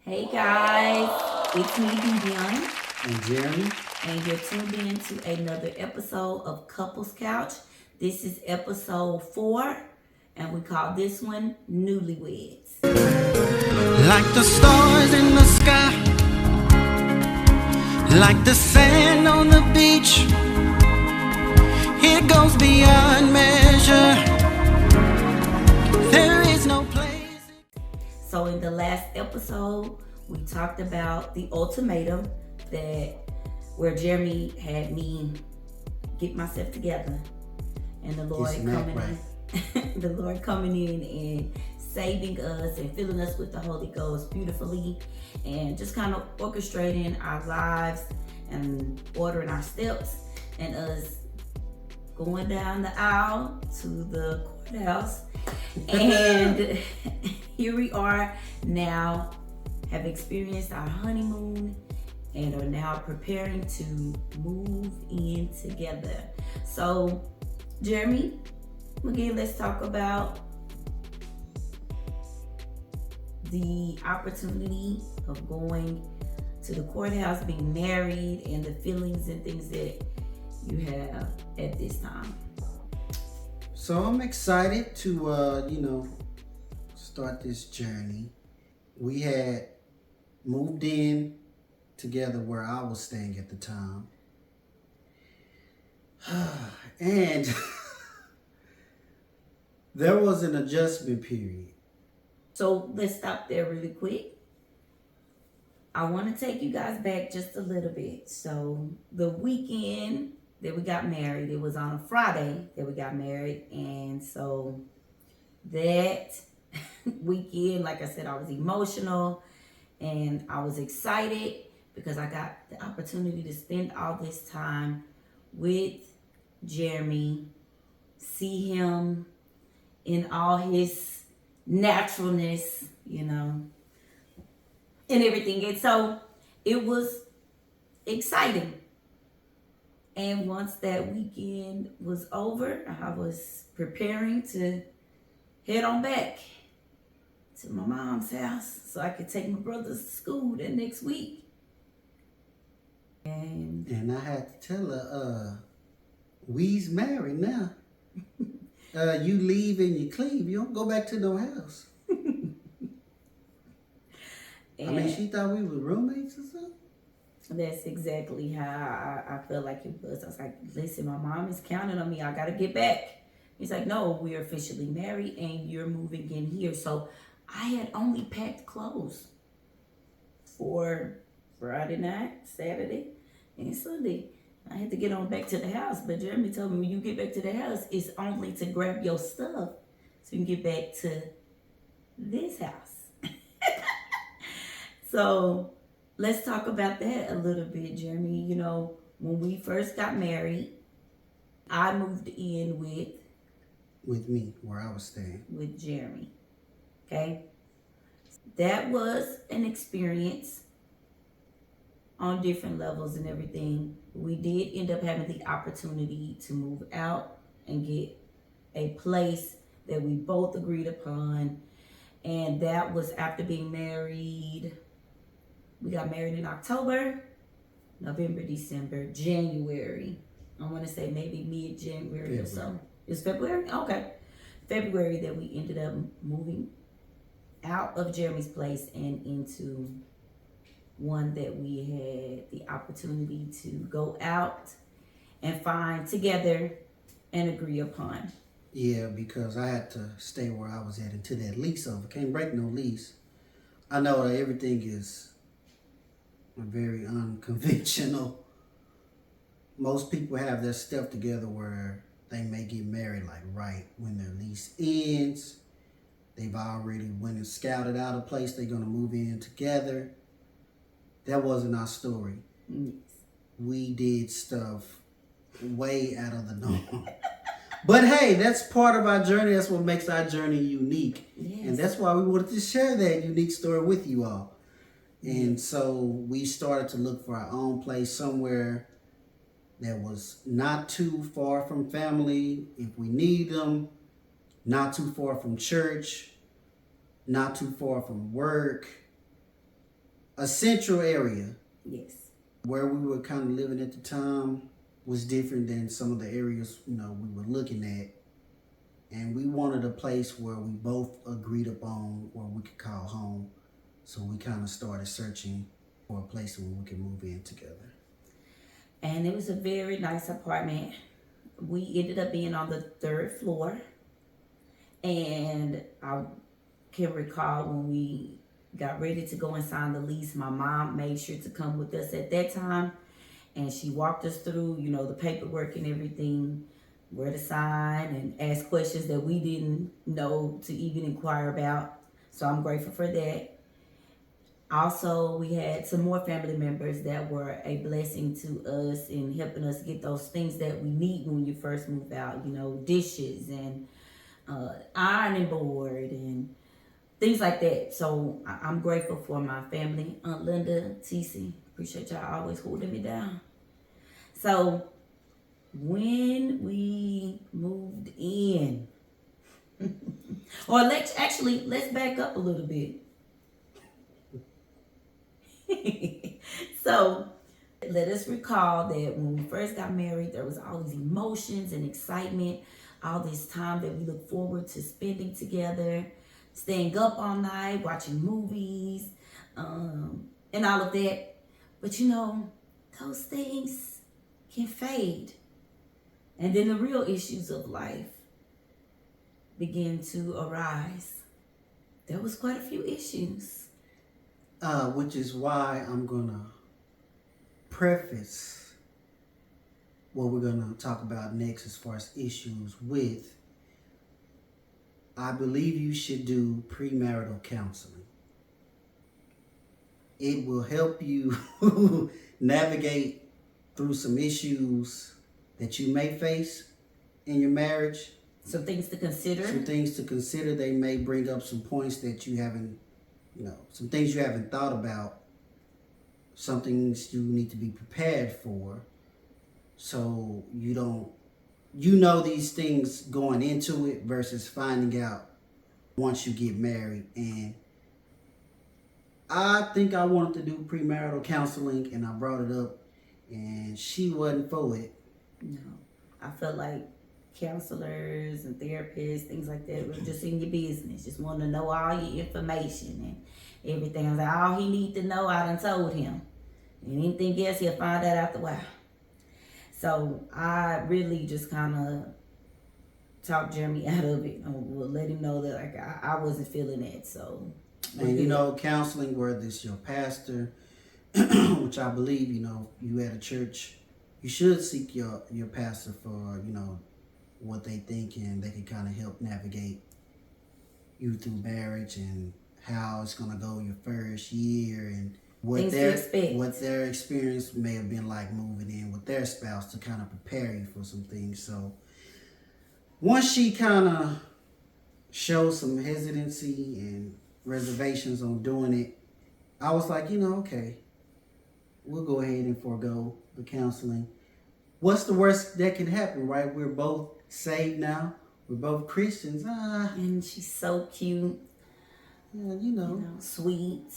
Hey guys, it's me, Dyveonne, And Jeremy. and you're tuned in to another episode of Couples Couch. This is episode 4, and we call this one Newlyweds. Like the stars in the sky, like the sand on the beach, it goes beyond measure. There is no place. So in the last episode, we talked about the ultimatum where Jeremy had me get myself together, and the Lord the Lord coming in and saving us and filling us with the Holy Ghost beautifully, and just kind of orchestrating our lives and ordering our steps, and us going down the aisle to the courthouse. And here we are now, have experienced our honeymoon and are now preparing to move in together. So, Jeremy, again, let's talk about the opportunity of going to the courthouse, being married, and the feelings and things that you have at this time. So I'm excited to, start this journey. We had moved in together where I was staying at the time. And there was an adjustment period. So let's stop there really quick. I want to take you guys back just a little bit. So the weekend that we got married, it was on a Friday that we got married. And so that weekend, like I said, I was emotional and I was excited because I got the opportunity to spend all this time with Jeremy, see him in all his naturalness, and everything. And so it was exciting. And once that weekend was over, I was preparing to head on back to my mom's house so I could take my brothers to school the next week. And I had to tell her, we's married now. You leave and you cleave. You don't go back to no house. She thought we were roommates or something. That's exactly how I felt like it was. I was like, listen, my mom is counting on me. I got to get back. He's like, no, we're officially married and you're moving in here. So I had only packed clothes for Friday night, Saturday, and Sunday. I had to get on back to the house. But Jeremy told me when you get back to the house, it's only to grab your stuff so you can get back to this house. So let's talk about that a little bit, Jeremy. When we first got married, I moved in with me, where I was staying. With Jeremy. Okay? That was an experience on different levels and everything. We did end up having the opportunity to move out and get a place that we both agreed upon. And that was after being married. We got married in October, November, December, January. I want to say maybe mid-January or so. It's February? Okay. February that we ended up moving out of Jeremy's place and into one that we had the opportunity to go out and find together and agree upon. Yeah, because I had to stay where I was at until that lease over. Can't break no lease. I know that everything is very unconventional. Most people have their stuff together where they may get married like right when their lease ends. They've already went and scouted out a place they're going to move in together. That wasn't our story. Yes. We did stuff way out of the norm. But hey, that's part of our journey. That's what makes our journey unique. Yes. And that's why we wanted to share that unique story with you all. And so we started to look for our own place somewhere that was not too far from family if we need them, not too far from church, not too far from work, a central area Yes. where we were kind of living at the time was different than some of the areas, we were looking at. And we wanted a place where we both agreed upon where we could call home. So we kind of started searching for a place where we could move in together. And it was a very nice apartment. We ended up being on the 3rd floor. And I can recall when we got ready to go and sign the lease, my mom made sure to come with us at that time. And she walked us through, the paperwork and everything, where to sign, and ask questions that we didn't know to even inquire about. So I'm grateful for that. Also, we had some more family members that were a blessing to us in helping us get those things that we need when you first move out, dishes and ironing board and things like that. So I'm grateful for my family. Aunt Linda, TC, appreciate y'all always holding me down. So when we moved in, or let's back up a little bit. So let us recall that when we first got married, there was all these emotions and excitement, all this time that we look forward to spending together, staying up all night, watching movies, and all of that. But those things can fade. And then the real issues of life begin to arise. There was quite a few issues. Which is why I'm going to preface what we're going to talk about next as far as issues with, I believe you should do premarital counseling. It will help you navigate through some issues that you may face in your marriage. Some things to consider. They may bring up some points that you haven't, some things you haven't thought about, some things you need to be prepared for, so you don't, these things going into it versus finding out once you get married. And I think I wanted to do premarital counseling, and I brought it up, and she wasn't for it. No, I felt like counselors and therapists, things like that, were just in your business, just wanting to know all your information and everything. I was like, all he need to know, I done told him. And anything else, he'll find out after a while. So I really just kind of talked Jeremy out of it. I will let him know that I wasn't feeling that. So, and counseling, whether it's your pastor, which I believe, you at a church, you should seek your pastor for, what they think, and they can kind of help navigate you through marriage and how it's going to go your first year, and what their experience may have been like moving in with their spouse, to kind of prepare you for some things. So once she kind of showed some hesitancy and reservations on doing it, I was like, okay, we'll go ahead and forego the counseling. What's the worst that can happen, right? We're both saved now. We're both Christians. And she's so cute. Yeah, sweet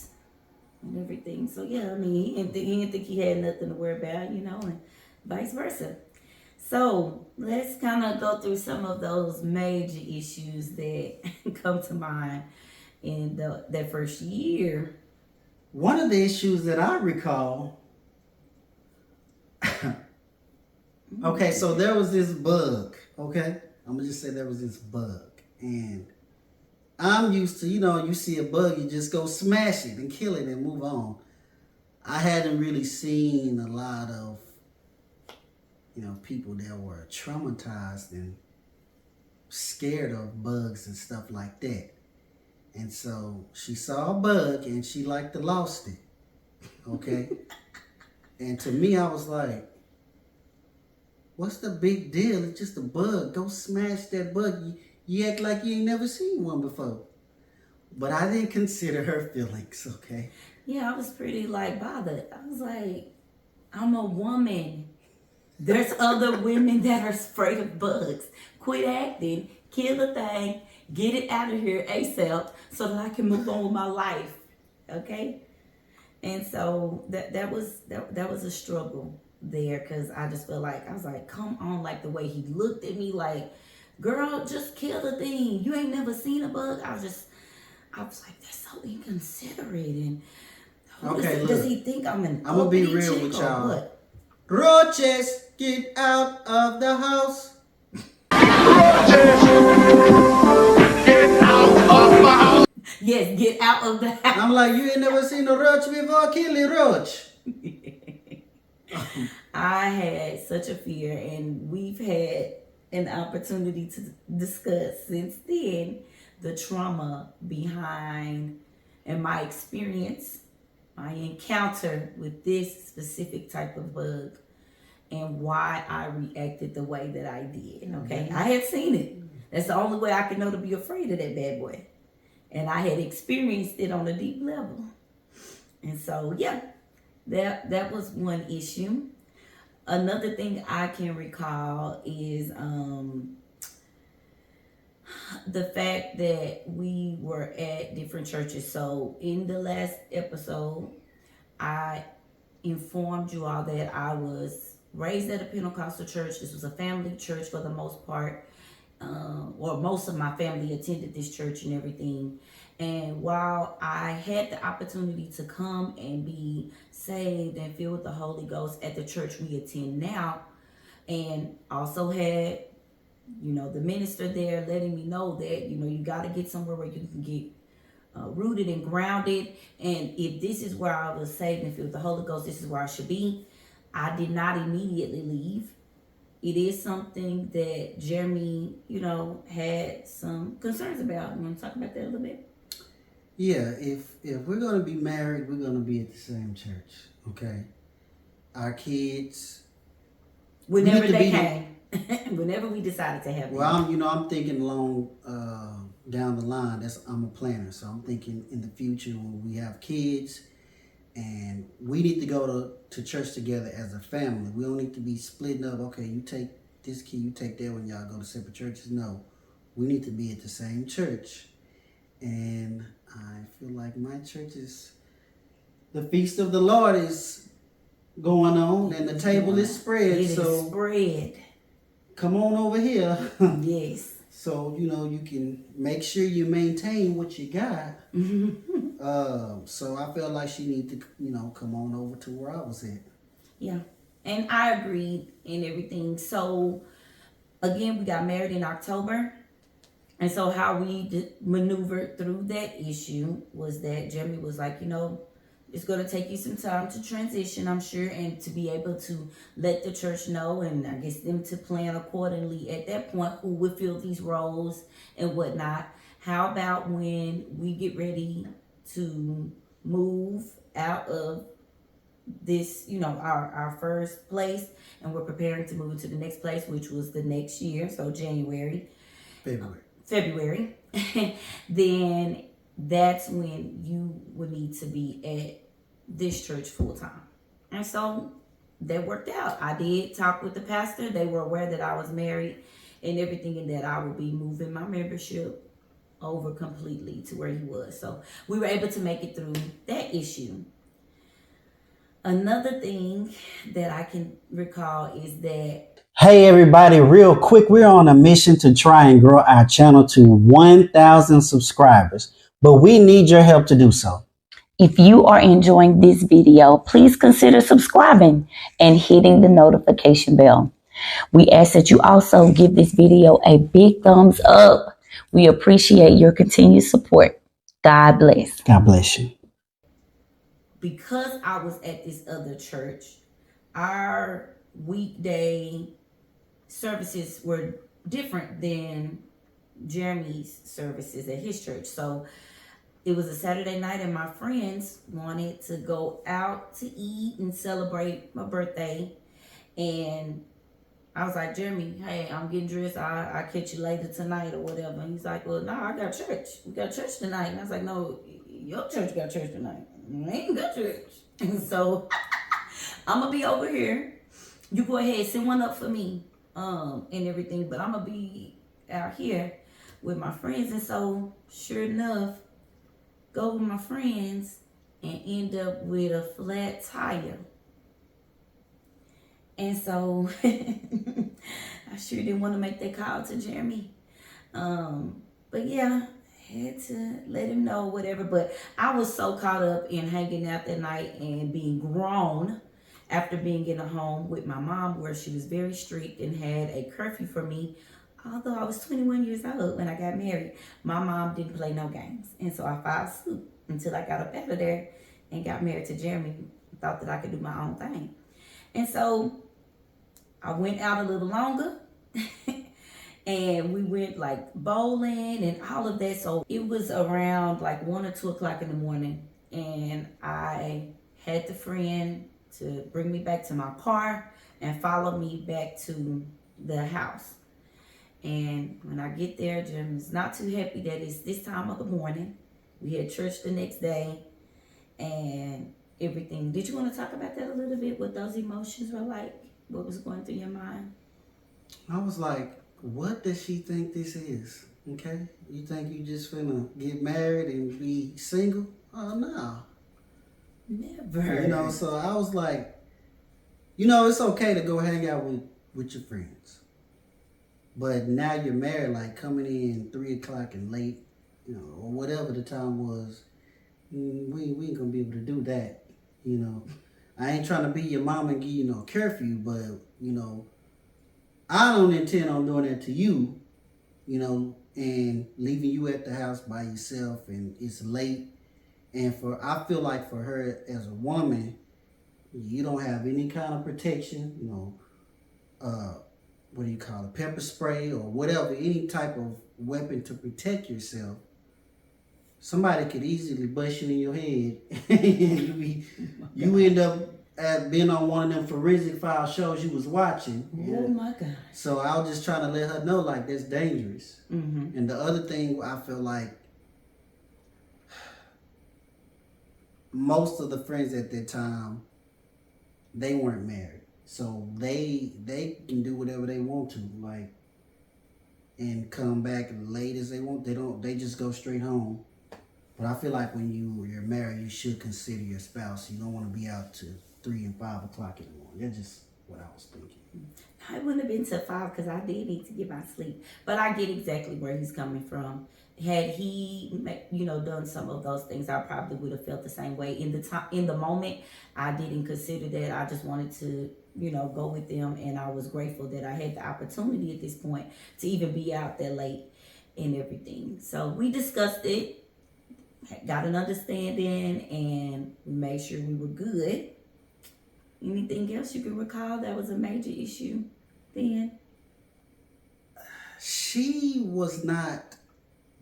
and everything. So yeah, he didn't think he had nothing to worry about, and vice versa. So let's kind of go through some of those major issues that come to mind in that first year. One of the issues that I recall, okay, so there was this bug, okay? I'm going to just say there was this bug. And I'm used to, you see a bug, you just go smash it and kill it and move on. I hadn't really seen a lot of, people that were traumatized and scared of bugs and stuff like that. And so she saw a bug and she lost it, okay? And to me, I was like, what's the big deal? It's just a bug. Go smash that bug. You act like you ain't never seen one before. But I didn't consider her feelings, okay? Yeah, I was pretty bothered. I was like, I'm a woman. There's other women that are afraid of bugs. Quit acting, kill the thing, get it out of here ASAP so that I can move on with my life, okay? And so that was a struggle there, because I just felt like, I was like, come on, like the way he looked at me like, girl, just kill the thing. You ain't never seen a bug. I was like, that's so inconsiderate. And Okay, does look. he think I'm an I'm gonna be uppity real chick with or y'all. what? Roaches, get out of the house. Yes, get out of the house. I'm like, you ain't never seen a roach before? Kill a roach. I had such a fear, and we've had an opportunity to discuss since then the trauma behind and my experience, my encounter with this specific type of bug, and why I reacted the way that I did. Okay, I had seen it. That's the only way I could know to be afraid of that bad boy. And I had experienced it on a deep level. And so, yeah, that was one issue. Another thing I can recall is the fact that we were at different churches. So in the last episode, I informed you all that I was raised at a Pentecostal church. This was a family church for the most part. Or most of my family attended this church and everything. And while I had the opportunity to come and be saved and filled with the Holy Ghost at the church we attend now, and also had, the minister there letting me know that, you got to get somewhere where you can get rooted and grounded. And if this is where I was saved and filled with the Holy Ghost, this is where I should be. I did not immediately leave. It is something that Jeremy, had some concerns about. You want to talk about that a little bit? Yeah, if we're gonna be married, we're gonna be at the same church. Okay, our kids. Whenever they came, whenever we decided to have them. Well, I'm thinking long down the line. I'm a planner, so I'm thinking in the future when we have kids, and we need to go to church together as a family. We don't need to be splitting up. Okay, you take this kid, you take that one. Y'all go to separate churches. No, we need to be at the same church. And I feel like my church is, the feast of the Lord is going on, and the table is spread. It is spread. Come on over here. Yes. So, you can make sure you maintain what you got. So I felt like she needed to, come on over to where I was at. Yeah. And I agreed and everything. So, again, we got married in October. And so how we maneuvered through that issue was that Jeremy was like, it's going to take you some time to transition, I'm sure, and to be able to let the church know, and I guess them to plan accordingly at that point who would fill these roles and whatnot. How about when we get ready to move out of this, our first place, and we're preparing to move to the next place, which was the next year, so February, then that's when you would need to be at this church full time. And so that worked out. I did talk with the pastor. They were aware that I was married and everything, and that I would be moving my membership over completely to where he was. So we were able to make it through that issue. Another thing that I can recall is that, hey everybody, real quick, we're on a mission to try and grow our channel to 1,000 subscribers, but we need your help to do so. if you are enjoying this video, please consider subscribing and hitting the notification bell. We ask that you also give this video a big thumbs up. We appreciate your continued support. God bless. God bless you. Because I was at this other church, our weekday services were different than Jeremy's services at his church. So it was a Saturday night and my friends wanted to go out to eat and celebrate my birthday. And I was like, Jeremy, hey, I'm getting dressed. I'll catch you later tonight or whatever. And he's like, well, no, I got church. We got church tonight. And I was like, no, your church got church tonight. I ain't got church. And so I'm going to be over here. You go ahead, send one up for me and everything. But I'm going to be out here with my friends. And so, sure enough, go with my friends. and end up with a flat tire. And so I sure didn't want to make that call to Jeremy. But yeah, had to let him know whatever. But I was so caught up in hanging out that night and being grown after being in a home with my mom where she was very strict and had a curfew for me. Although I was 21 years old when I got married, my mom didn't play no games. And so I filed suit until I got up out of there and got married to Jeremy. Thought that I could do my own thing. And so I went out a little longer and we went like bowling and all of that. So it was around like 1 or 2 o'clock in the morning, and I had the friend to bring me back to my car and follow me back to the house. And when I get there, Jim is not too happy that it's this time of the morning. We had church the next day and everything. Did you want to talk about that a little bit? What those emotions were like? What was going through your mind? I was like, what does she think this is? Okay? You think you just finna get married and be single? Oh, no. Never. You know, so I was like, you know, it's okay to go hang out with your friends. But now you're married, like coming in 3 o'clock and late, you know, or whatever the time was, we ain't gonna be able to do that, you know. I ain't trying to be your mom and give you no curfew, but, you know, I don't intend on doing that to you, you know, and leaving you at the house by yourself and it's late. And I feel like for her as a woman, you don't have any kind of protection, you know, what do you call it, pepper spray or whatever, any type of weapon to protect yourself. Somebody could easily bust you in your head and you end up being on one of them forensic file shows you was watching. Oh my God. So I was just trying to let her know, like, that's dangerous. Mm-hmm. And the other thing, I feel like most of the friends at that time, they weren't married. So they can do whatever they want to, like, and come back late as they want. They just go straight home. But I feel like when you're married, you should consider your spouse. You don't want to be out to 3 and 5 o'clock in the morning. That's just what I was thinking. I wouldn't have been till 5 because I did need to get my sleep. But I get exactly where he's coming from. Had he, you know, done some of those things, I probably would have felt the same way. In the moment, I didn't consider that. I just wanted to, you know, go with them, and I was grateful that I had the opportunity at this point to even be out that late and everything. So we discussed it, got an understanding, and we made sure we were good. Anything else you can recall that was a major issue then? She was not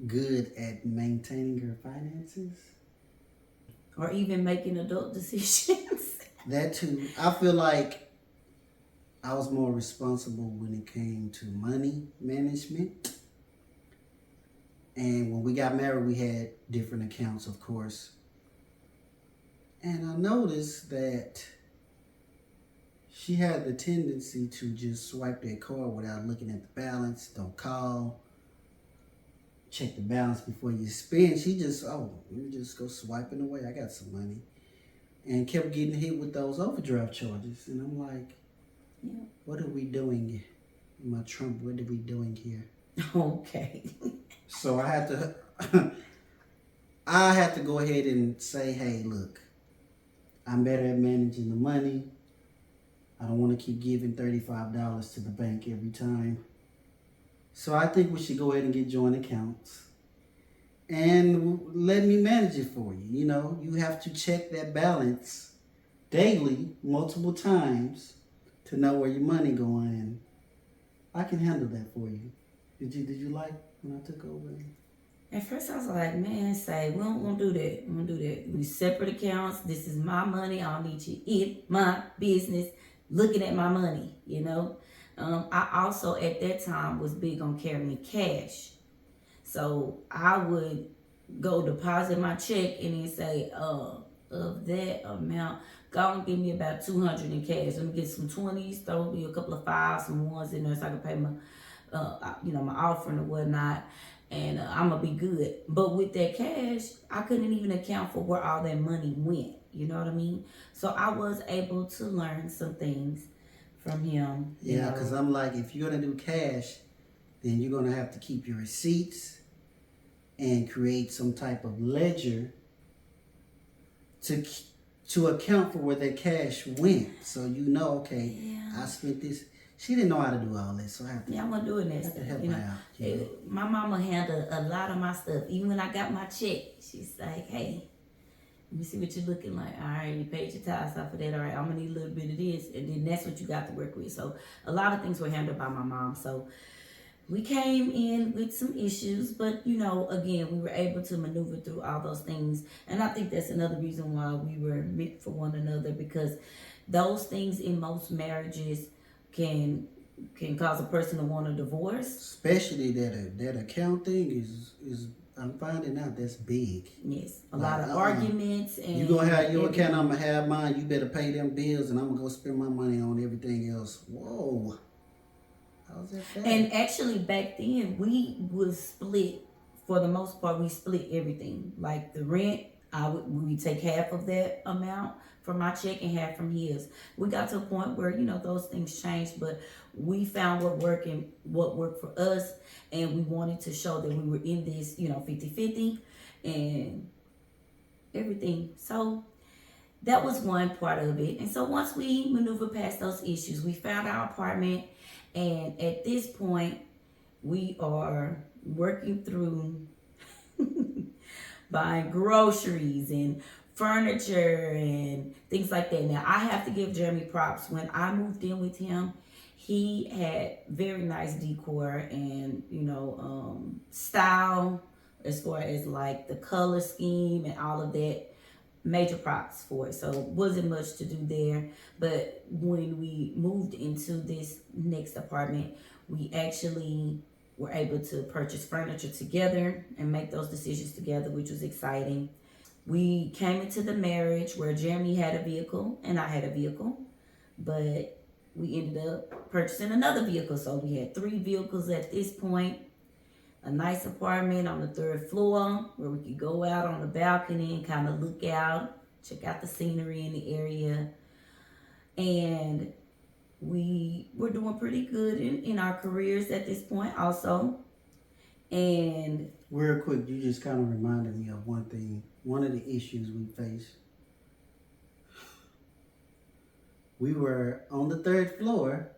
good at maintaining her finances. Or even making adult decisions. That too. I feel like I was more responsible when it came to money management. And when we got married, we had different accounts, of course. And I noticed that she had the tendency to just swipe that card without looking at the balance. Don't call. Check the balance before you spend. She just, let me just go swiping away. I got some money. And kept getting hit with those overdraft charges. And I'm like, Yeah. What are we doing? My Trump, what are we doing here? Okay. So I had to go ahead and say, hey, look, I'm better at managing the money. I don't want to keep giving $35 to the bank every time. So I think we should go ahead and get joint accounts and let me manage it for you. You know, you have to check that balance daily, multiple times, to know where your money going, and I can handle that for you. Did you like when I took over? At first I was like, man, say, we don't do that. We don't do that. We separate accounts. This is my money. I don't need you in my business looking at my money, you know. I also at that time was big on carrying cash. So I would go deposit my check and then say, of that amount, go and give me about 200 in cash. Let me get some 20s, throw me a couple of 5s, some 1s in there so I can pay my, my offering or whatnot. and I'm gonna be good. But with that cash, I couldn't even account for where all that money went. You know what I mean? So I was able to learn some things from him. Yeah, because I'm like, if you're gonna do cash, then you're gonna have to keep your receipts and create some type of ledger to account for where that cash went. So you know, okay, I spent this. She didn't know how to do all this, so I have to. Yeah, I'm gonna do it next have to time. help You know, her out. You know? my mama handled a lot of my stuff. Even when I got my check, she's like, "Hey, let me see what you're looking like. All right, you paid your tithes off of that. All right, I'm gonna need a little bit of this, and then that's what you got to work with." So a lot of things were handled by my mom. So we came in with some issues, but you know, again, we were able to maneuver through all those things, and I think that's another reason why we were meant for one another, because those things in most marriages can cause a person to want a divorce. Especially that account thing is I'm finding out that's big. Yes, a lot of arguments, and you gonna have your account, I'm gonna have mine. You better pay them bills, and I'm gonna go spend my money on everything else. Whoa, how's that fair? And actually, back then we was split. For the most part, we split everything. Like the rent, we would take half of that amount from my check and half from his. We got to a point where, you know, those things changed, but we found what worked for us, and we wanted to show that we were in this, you know, 50-50 and everything. So that was one part of it. And so once we maneuvered past those issues, we found our apartment, and at this point we are working through buying groceries and furniture and things like that. Now, I have to give Jeremy props. When I moved in with him, he had very nice decor and, you know, style as far as like the color scheme and all of that. Major props for it. So wasn't much to do there. But when we moved into this next apartment, we actually were able to purchase furniture together and make those decisions together, which was exciting. We came into the marriage where Jeremy had a vehicle and I had a vehicle, but we ended up purchasing another vehicle. So we had 3 vehicles at this point. A nice apartment on the 3rd floor where we could go out on the balcony and kind of look out, check out the scenery in the area. And we were doing pretty good in our careers at this point also. And real quick, you just kind of reminded me of one thing. One of the issues we faced. We were on the 3rd floor.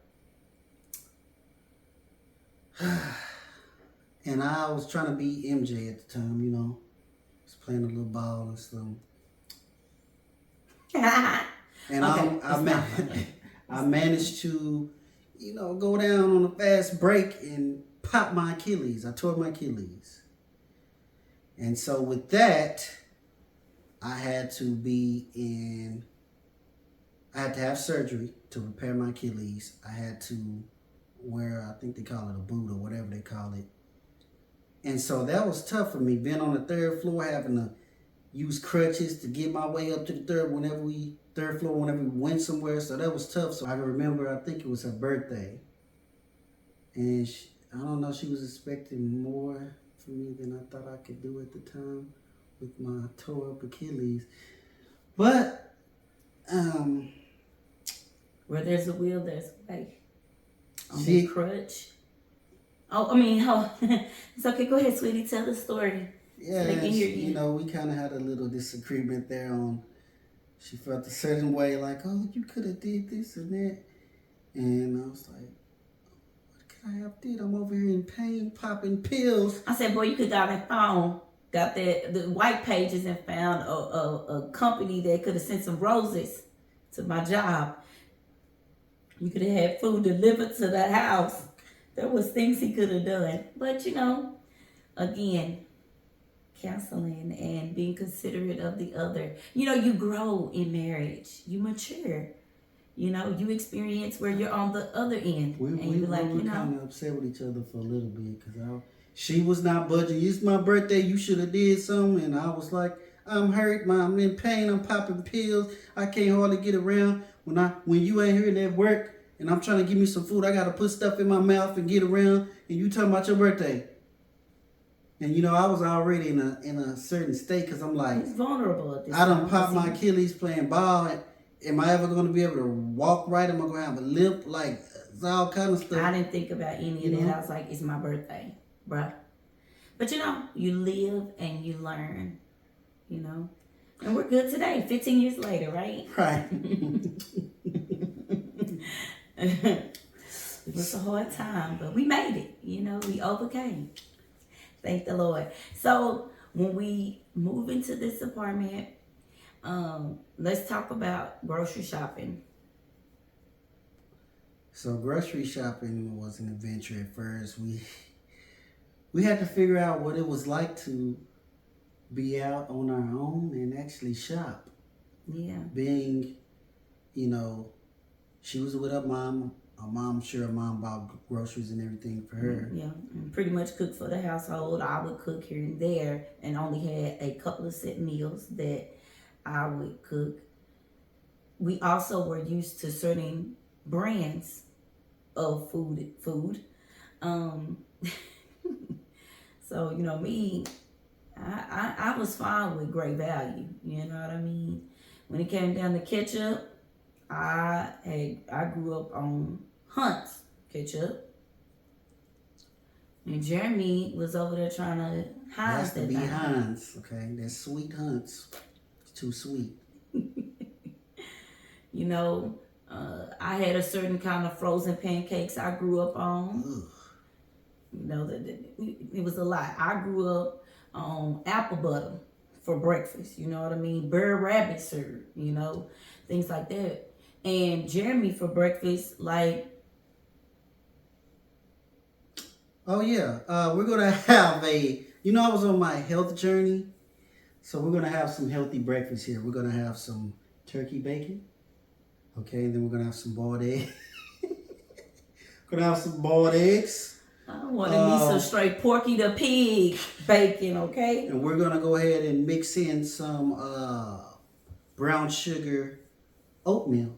And I was trying to be MJ at the time, you know. I was playing a little ball and stuff. And okay, I managed to, you know, go down on a fast break and pop my Achilles. I tore my Achilles. And so with that, I had to have surgery to repair my Achilles. I had to wear, I think they call it a boot or whatever they call it. And so that was tough for me, being on the 3rd floor, having to use crutches to get my way up to the 3rd floor whenever we went somewhere. So that was tough. So I can remember, I think it was her birthday. And I don't know, she was expecting more from me than I thought I could do at the time with my tore up Achilles. But, where there's a will, there's a way. On the crutch. It's okay. Go ahead, sweetie. Tell the story. Yeah, so you know, we kind of had a little disagreement there on. She felt a certain way, like, oh, you could have did this and that, and I was like, what could I have did? I'm over here in pain, popping pills. I said, boy, you could have got the white pages and found a company that could have sent some roses to my job. You could have had food delivered to the house. There was things he could have done. But, you know, again, counseling and being considerate of the other. You know, you grow in marriage. You mature. You know, you experience where you're on the other end. We were kind of upset with each other for a little bit because she was not budging. It's my birthday. You should have did something. And I was like, I'm hurt. I'm in pain. I'm popping pills. I can't hardly get around. When you ain't here at work, and I'm trying to give me some food, I got to put stuff in my mouth and get around, and you talking about your birthday. And you know, I was already in a certain state because I'm like, He's vulnerable at this I done time, popped my 'cause Achilles playing ball. Am I ever going to be able to walk right? Am I going to have a limp? Like, it's all kind of stuff. I didn't think about any of that. I was like, it's my birthday, bruh. But you know, you live and you learn, you know. And we're good today, 15 years later, right? Right. It was a hard time, but we made it. You know, we overcame. Thank the Lord. So when we move into this apartment, let's talk about grocery shopping. So grocery shopping was an adventure at first. We had to figure out what it was like to be out on our own and actually shop. Yeah. Being, you know, she was with her mom. Her mom bought groceries and everything for her. Yeah, and pretty much cooked for the household. I would cook here and there and only had a couple of set meals that I would cook. We also were used to certain brands of food. So, you know, me, I was fine with great value. You know what I mean? When it came down to ketchup, I grew up on Hunt's ketchup. And Jeremy was over there trying to hide Has to that be thing. Heinz, okay? That's sweet Hunt's. It's too sweet. You know, I had a certain kind of frozen pancakes I grew up on. Ugh. You know, it was a lot. I grew up on apple butter for breakfast. You know what I mean? Burr rabbit syrup, you know, things like that. And Jeremy for breakfast, like, Oh yeah, we're gonna have you know, I was on my health journey, so we're gonna have some healthy breakfast here. We're gonna have some turkey bacon, okay, and then we're gonna have some boiled eggs. Gonna have some boiled eggs, I wanted me some straight Porky the Pig bacon, okay? and we're gonna go ahead and mix in some brown sugar oatmeal.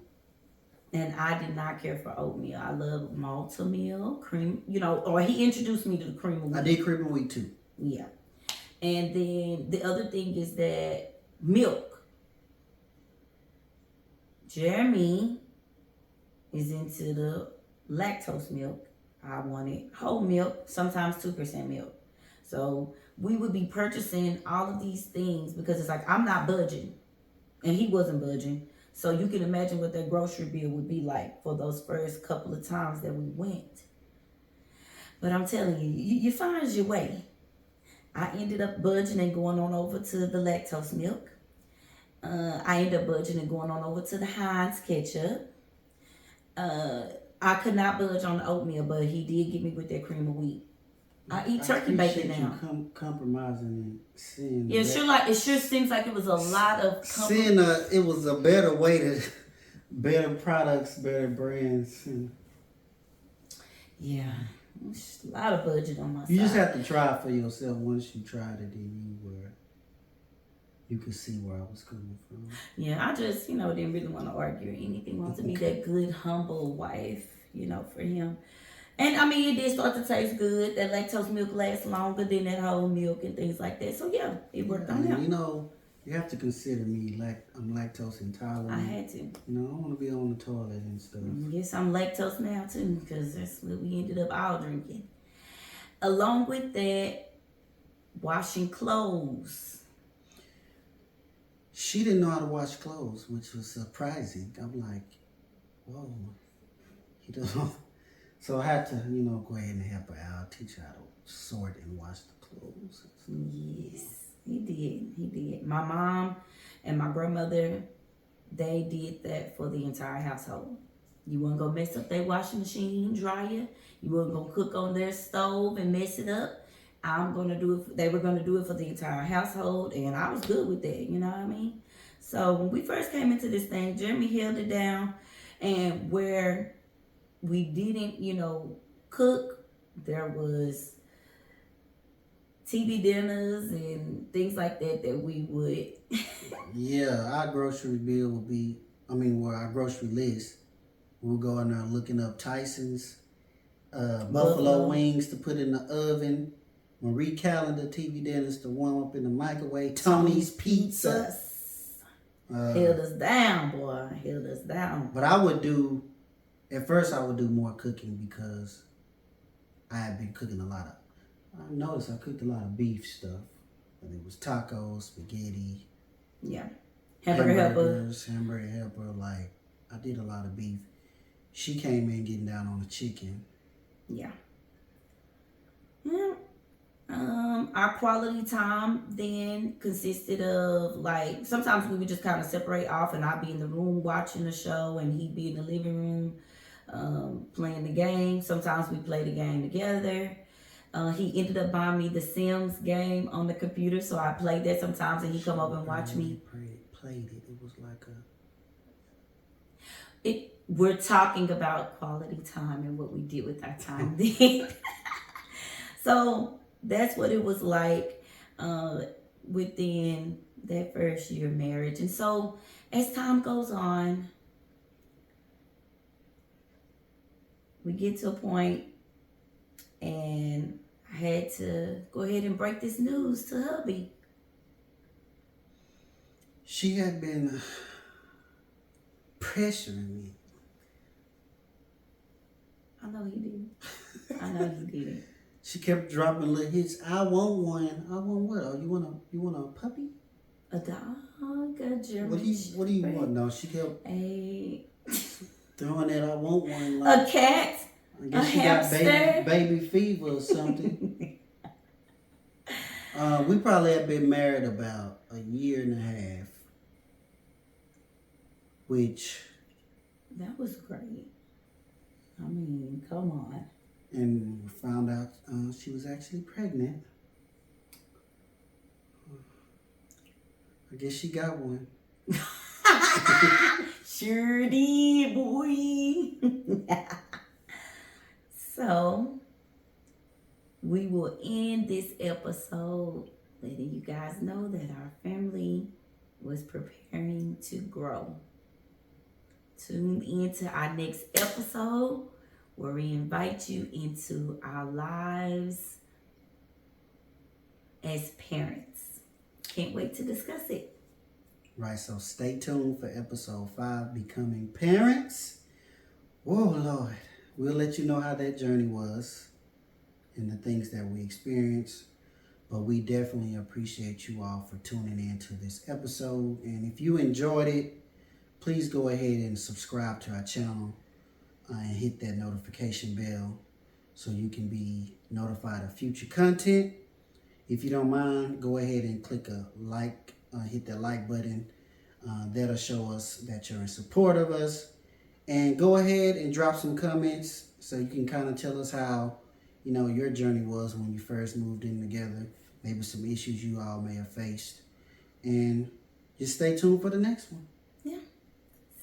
And I did not care for oatmeal. I love malta meal, cream, you know, or he introduced me to the cream of wheat. I did cream of wheat too. Yeah. And then the other thing is that milk. Jeremy is into the lactose milk. I wanted whole milk, sometimes 2% milk. So we would be purchasing all of these things because it's like, I'm not budging. And he wasn't budging. So you can imagine what that grocery bill would be like for those first couple of times that we went. But I'm telling you, you find your way. I ended up budging and going on over to the lactose milk. I ended up budging and going on over to the Heinz ketchup. I could not budge on the oatmeal, but he did get me with that cream of wheat. I eat turkey bacon now. Compromising and seeing. Yeah, it sure seems like it was a lot of seeing it was a better way to, better products, better brands. Yeah, it's a lot of budget on my side. You just have to try it for yourself. Once you tried it, then you could see where I was coming from. Yeah, I just, you know, didn't really want to argue or anything. Want to be that good, humble wife, you know, for him. And I mean, it did start to taste good. That lactose milk lasts longer than that whole milk and things like that. So yeah, it worked on him. You know, you have to consider me I'm lactose intolerant. I had to. You know, I want to be on the toilet and stuff. Yes, I'm lactose now too, because that's what we ended up all drinking. Along with that, washing clothes. She didn't know how to wash clothes, which was surprising. I'm like, whoa, he doesn't know. So I had to, you know, go ahead and help her out, teach her how to sort and wash the clothes. Yes, he did. He did. My mom and my grandmother, they did that for the entire household. You weren't gonna mess up their washing machine, dryer. You weren't gonna cook on their stove and mess it up. I'm gonna do it. They were gonna do it for the entire household, and I was good with that. You know what I mean? So when we first came into this thing, Jeremy held it down, and where we didn't, you know, cook, there was TV dinners and things like that we would. Yeah, our grocery bill would be, our grocery list, we'll go in there looking up Tyson's, buffalo wings to put in the oven. Marie Callender TV dinners to warm up in the microwave. Tony's Pizza. Held us down, boy. Held us down. But at first I would do more cooking because I had been cooking a lot of, I noticed I cooked a lot of beef stuff. Whether it was tacos, spaghetti. Yeah. Hamburger helper. Like, I did a lot of beef. She came in getting down on the chicken. Yeah. Yeah. Our quality time then consisted of, like, sometimes we would just kind of separate off and I'd be in the room watching the show and he'd be in the living room playing the game. Sometimes we played the game together. He ended up buying me the Sims game on the computer, so I played that sometimes and he'd come over and watch me. Played it. It was like We're talking about quality time and what we did with our time then. So that's what it was like within that first year of marriage. And so as time goes on, we get to a point and I had to go ahead and break this news to hubby. She had been pressuring me. I know you did. I know you did. She kept dropping little hits. I want one. I want what? Oh, you want a puppy? A dog, a German What do you want? No, she kept throwing that I want one. Like, a cat. I guess she got baby fever or something. We probably had been married about a year and a half, which that was great. I mean, come on. And we found out she was actually pregnant. I guess she got one. Sure did, boy. So, we will end this episode letting you guys know that our family was preparing to grow. Tune into our next episode where we invite you into our lives as parents. Can't wait to discuss it. Right, so stay tuned for episode 5, Becoming Parents. Whoa, Lord. We'll let you know how that journey was and the things that we experienced. But we definitely appreciate you all for tuning in to this episode. And if you enjoyed it, please go ahead and subscribe to our channel and hit that notification bell so you can be notified of future content. If you don't mind, go ahead and click a like, hit that like button. That'll show us that you're in support of us. And go ahead and drop some comments so you can kind of tell us how, your journey was when you first moved in together. Maybe some issues you all may have faced. And just stay tuned for the next one. Yeah.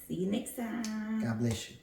See you next time. God bless you.